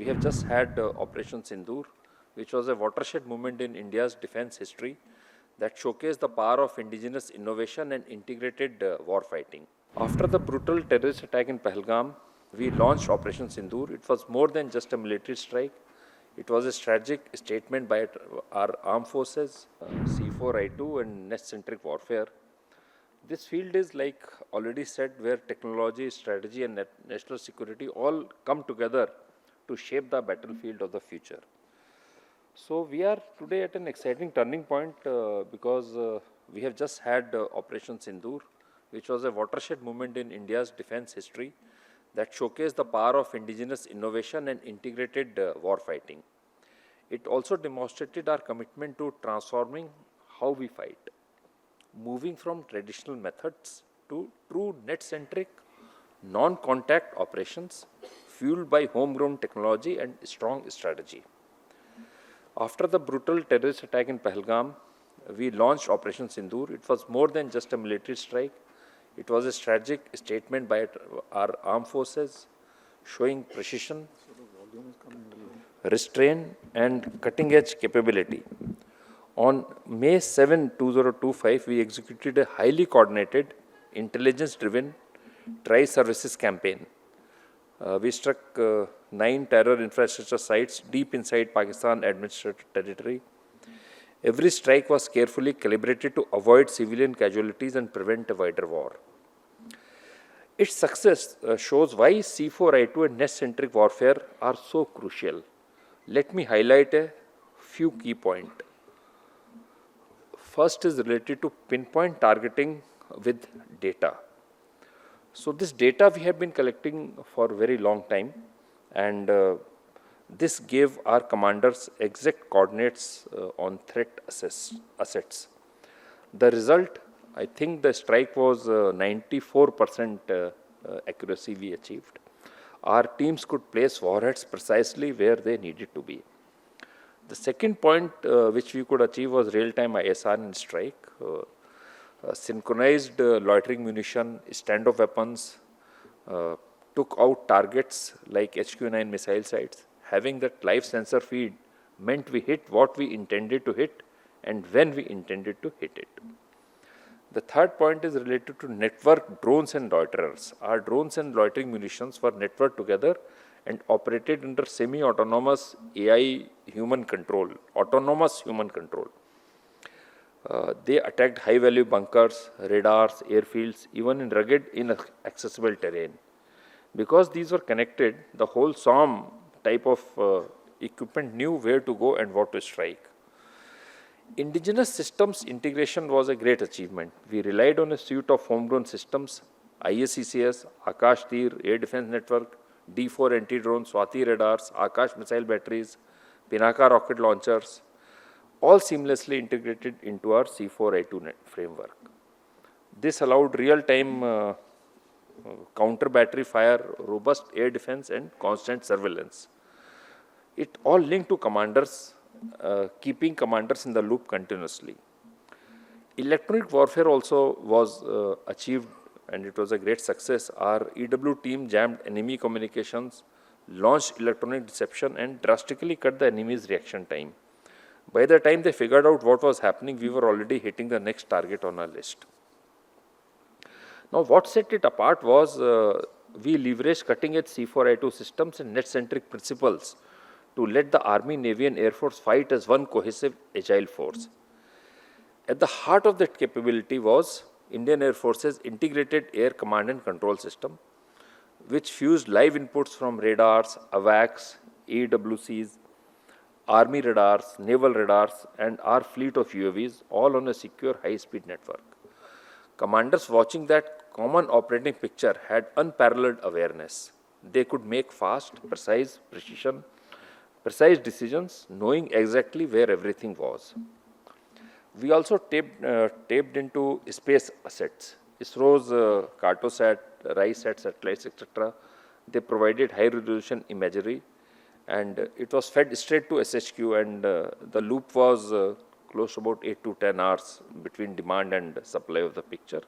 We have just had Operation Sindoor, which was a watershed moment in India's defense history that showcased the power of indigenous innovation and integrated warfighting. After the brutal terrorist attack in Pahalgam, we launched Operation Sindoor. It was more than just a military strike. It was a strategic statement by our armed forces, C4I2 and net-centric warfare. This field is, like already said, where technology, strategy and national security all come together to shape the battlefield of the future. So we are today at an exciting turning point because we have just had Operation Sindoor, which was a watershed moment in India's defense history that showcased the power of indigenous innovation and integrated warfighting. It also demonstrated our commitment to transforming how we fight, moving from traditional methods to true net-centric, non-contact operations fueled by homegrown technology and strong strategy. After the brutal terrorist attack in Pahalgam, we launched Operation Sindoor. It was more than just a military strike. It was a strategic statement by our armed forces, showing precision, restraint, and cutting-edge capability. On May 7, 2025, we executed a highly coordinated, intelligence-driven tri-services campaign. We struck 9 terror infrastructure sites deep inside Pakistan administered territory. Every strike was carefully calibrated to avoid civilian casualties and prevent a wider war. Its success shows why C4I2 and net-centric warfare are so crucial. Let me highlight a few key points. First is related to pinpoint targeting with data. So this data we have been collecting for a very long time, and this gave our commanders exact coordinates on threat assets. The result, I think the strike was 94% accuracy we achieved. Our teams could place warheads precisely where they needed to be. The second point which we could achieve was real-time ISR in strike. Synchronized loitering munition, stand-off weapons, took out targets like HQ-9 missile sites. Having that live sensor feed meant we hit what we intended to hit and when we intended to hit it. The third point is related to network drones and loiterers. Our drones and loitering munitions were networked together and operated under semi-autonomous AI human control, autonomous human control. They attacked high-value bunkers, radars, airfields, even in rugged, inaccessible terrain. Because these were connected, the whole swarm type of equipment knew where to go and what to strike. Indigenous systems integration was a great achievement. We relied on a suite of homegrown systems, ISCCS, Akash Tir, Air Defense Network, D4 anti-drone, Swati radars, Akash missile batteries, Pinaka rocket launchers, all seamlessly integrated into our C4I2 framework. This allowed real-time counter-battery fire, robust air defense and constant surveillance. It all linked to commanders, keeping commanders in the loop continuously. Electronic warfare also was achieved and it was a great success. Our EW team jammed enemy communications, launched electronic deception and drastically cut the enemy's reaction time. By the time they figured out what was happening, we were already hitting the next target on our list. Now, what set it apart was we leveraged cutting-edge C4I2 systems and net-centric principles to let the Army, Navy and Air Force fight as one cohesive, agile force. At the heart of that capability was Indian Air Force's integrated air command and control system, which fused live inputs from radars, AWACS, AWCs, Army radars, naval radars, and our fleet of UAVs, all on a secure high-speed network. Commanders watching that common operating picture had unparalleled awareness. They could make fast, precise decisions, knowing exactly where everything was. We also tapped into space assets. ISRO's Cartosat, RISAT satellites, etc. They provided high-resolution imagery, and it was fed straight to SHQ, and the loop was close to about 8 to 10 hours between demand and supply of the picture.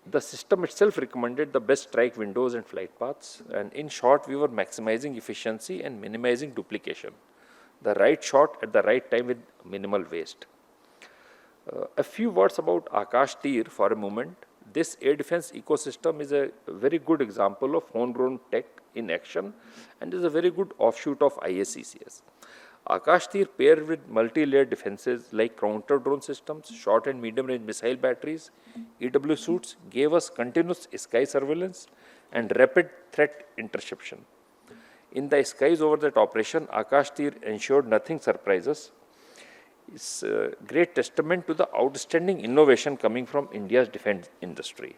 The system itself recommended the best strike windows and flight paths, and in short, we were maximizing efficiency and minimizing duplication. The right shot at the right time with minimal waste. A few words about Akash Tir for a moment. This air defense ecosystem is a very good example of homegrown tech in action and is a very good offshoot of ISCCS. Akash Tir paired with multi-layered defenses like counter-drone systems, short and medium-range missile batteries, EW suits gave us continuous sky surveillance and rapid threat interception. In the skies over that operation, Akash Tir ensured nothing surprises. It's a great testament to the outstanding innovation coming from India's defense industry.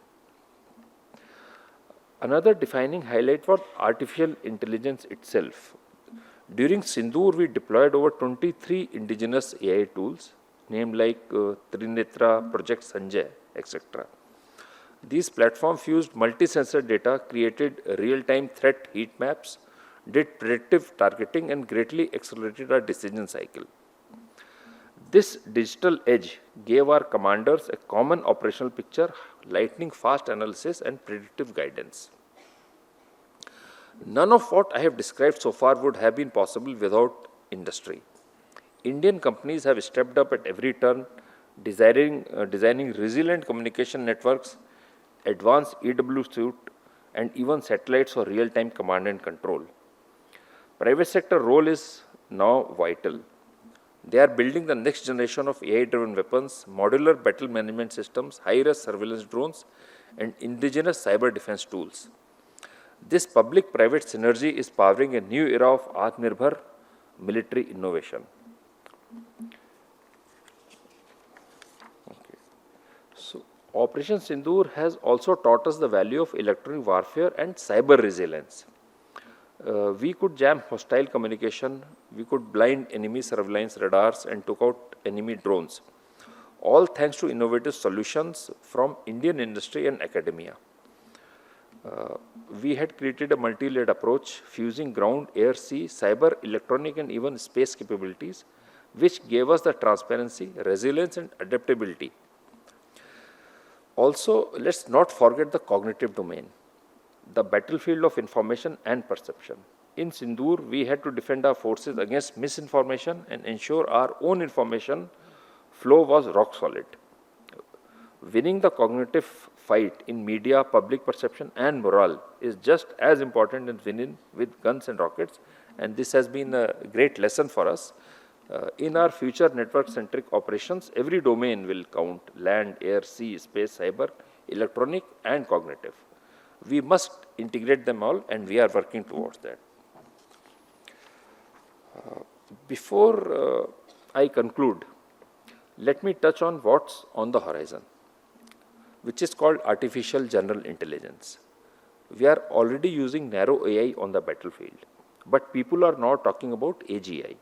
Another defining highlight was artificial intelligence itself. During Sindoor, we deployed over 23 indigenous AI tools, named like Trinetra, Project Sanjay, etc. These platforms used multi-sensor data, created real-time threat heat maps, did predictive targeting, and greatly accelerated our decision cycle. This digital edge gave our commanders a common operational picture, lightning fast analysis and predictive guidance. None of what I have described so far would have been possible without industry. Indian companies have stepped up at every turn, designing resilient communication networks, advanced EW suite, and even satellites for real-time command and control. Private sector role is now vital. They are building the next generation of AI-driven weapons, modular battle management systems, high-res surveillance drones, and indigenous cyber defense tools. This public-private synergy is powering a new era of Atmanirbhar military innovation. Okay. So, Operation Sindoor has also taught us the value of electronic warfare and cyber resilience. We could jam hostile communication, we could blind enemy surveillance radars and took out enemy drones, all thanks to innovative solutions from Indian industry and academia. We had created a multi-layered approach fusing ground, air, sea, cyber, electronic and even space capabilities, which gave us the transparency, resilience and adaptability. Also, let's not forget the cognitive domain, the battlefield of information and perception. In Sindoor, we had to defend our forces against misinformation and ensure our own information flow was rock solid. Winning the cognitive fight in media, public perception and morale is just as important as winning with guns and rockets, and this has been a great lesson for us. In our future network-centric operations, every domain will count: land, air, sea, space, cyber, electronic and cognitive. We must integrate them all and we are working towards that. Before I conclude, let me touch on what's on the horizon, which is called artificial general intelligence. We are already using narrow AI on the battlefield, but people are now talking about AGI,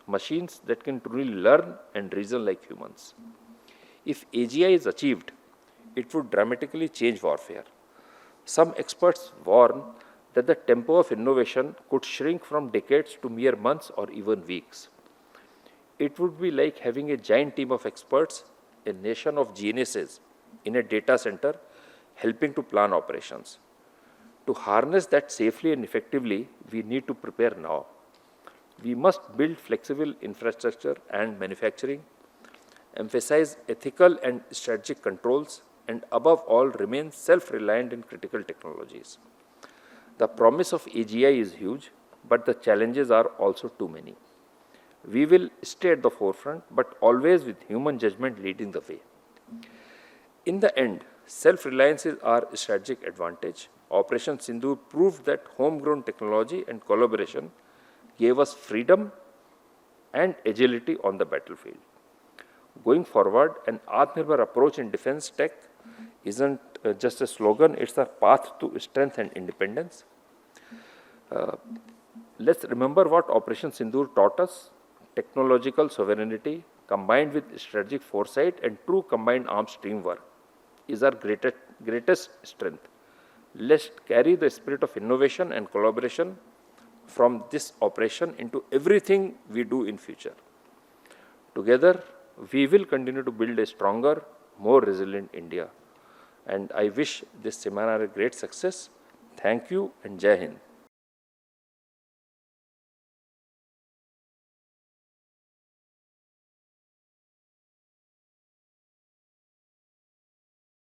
machines that can truly learn and reason like humans. If AGI is achieved, it would dramatically change warfare. Some experts warn that the tempo of innovation could shrink from decades to mere months or even weeks. It would be like having a giant team of experts, a nation of geniuses in a data center helping to plan operations. To harness that safely and effectively, we need to prepare now. We must build flexible infrastructure and manufacturing, emphasize ethical and strategic controls, and above all, remain self-reliant in critical technologies. The promise of AGI is huge, but the challenges are also too many. We will stay at the forefront, but always with human judgment leading the way. In the end, self-reliance is our strategic advantage. Operation Sindoor proved that homegrown technology and collaboration gave us freedom and agility on the battlefield. Going forward, an Atmanirbhar approach in defense tech isn't just a slogan, it's a path to strength and independence. Let's remember what Operation Sindoor taught us. Technological sovereignty combined with strategic foresight and true combined arms teamwork is our greatest strength. Let's carry the spirit of innovation and collaboration from this operation into everything we do in future. Together, we will continue to build a stronger, more resilient India. and I wish this seminar a great success. Thank you and Jai Hind.